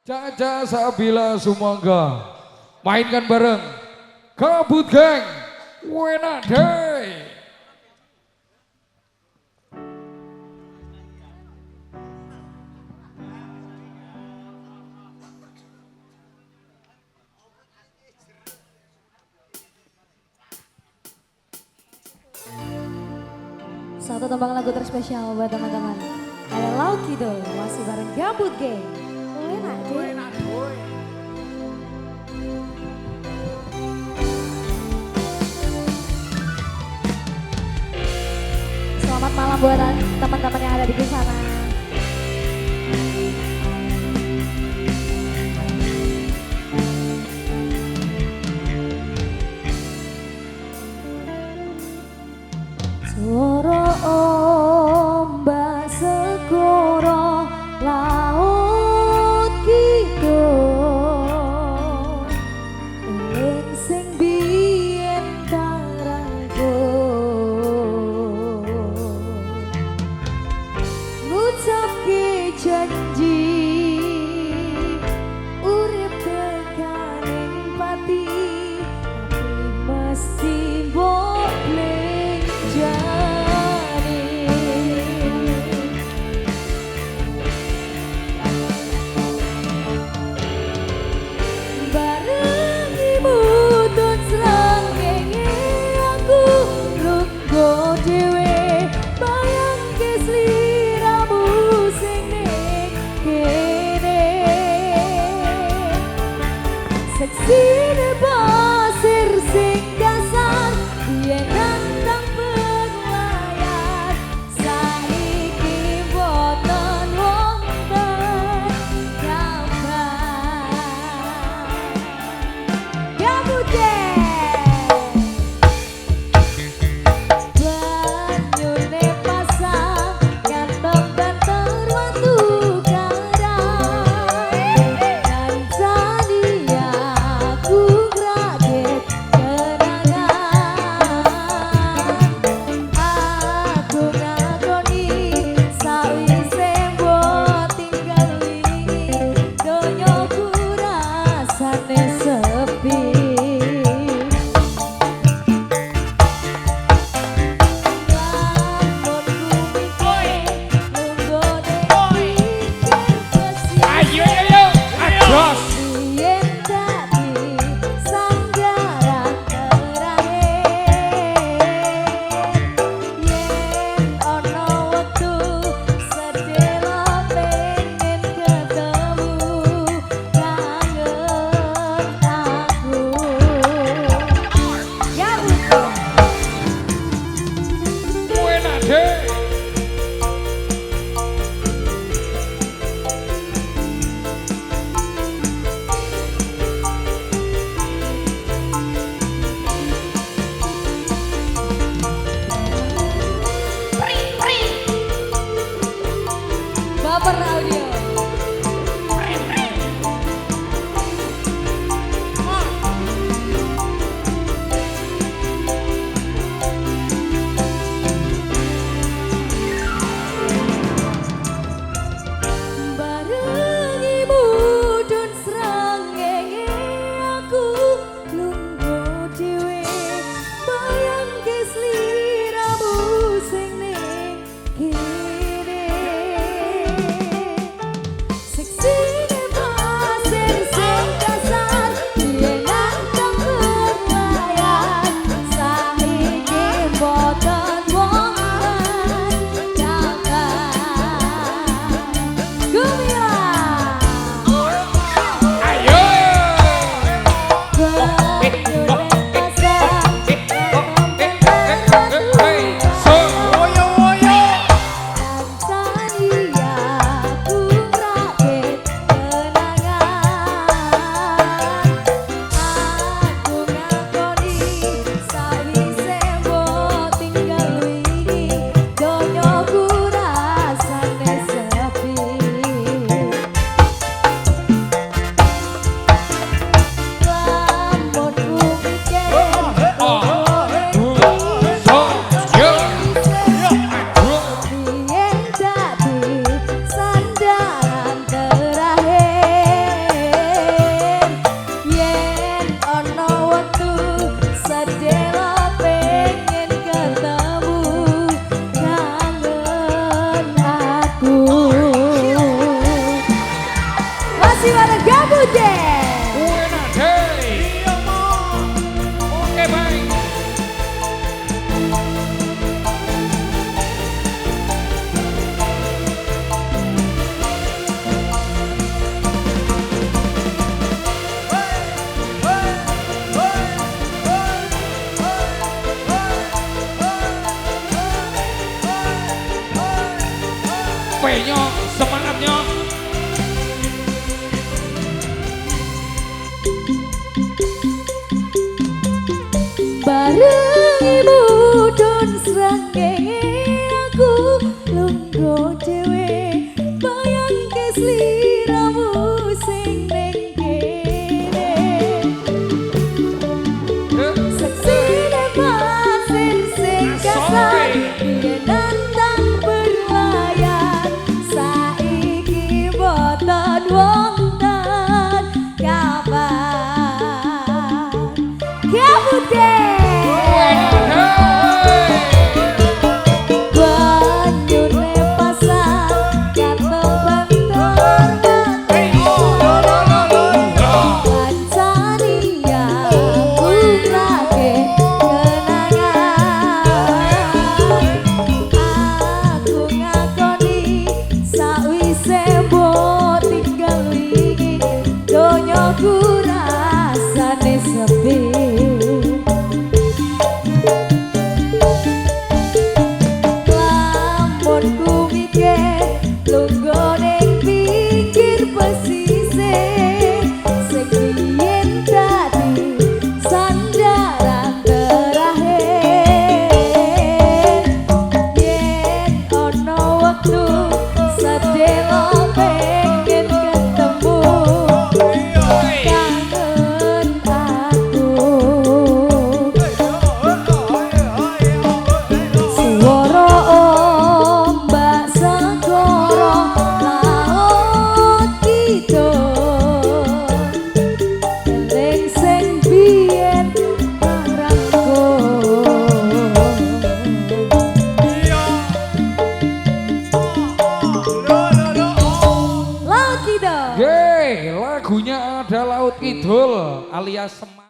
Caca Sabila Sumangga mainkan bareng Kabut Gang Wena Day. Satu tembang lagu terspesial buat teman-teman. Ada Lauk Kidul masih bareng Gabut Gang. Enak deh. Selamat malam buat teman-teman yang ada di sana. Suara ombak segoro laut kidul eling sing biyen karangku ngucapke janji urip tekaning pati tapi mesti mbok Seksine pasir sing kasar yen nantang berlayar saiki boten wonten kabar Gabut Gang banyune pasang kantong dan terwatu karang dan tadi aku masih bareng Gabut Gang. Enak deh. Oke baik. P-nya, semangatnya. Bareng ibu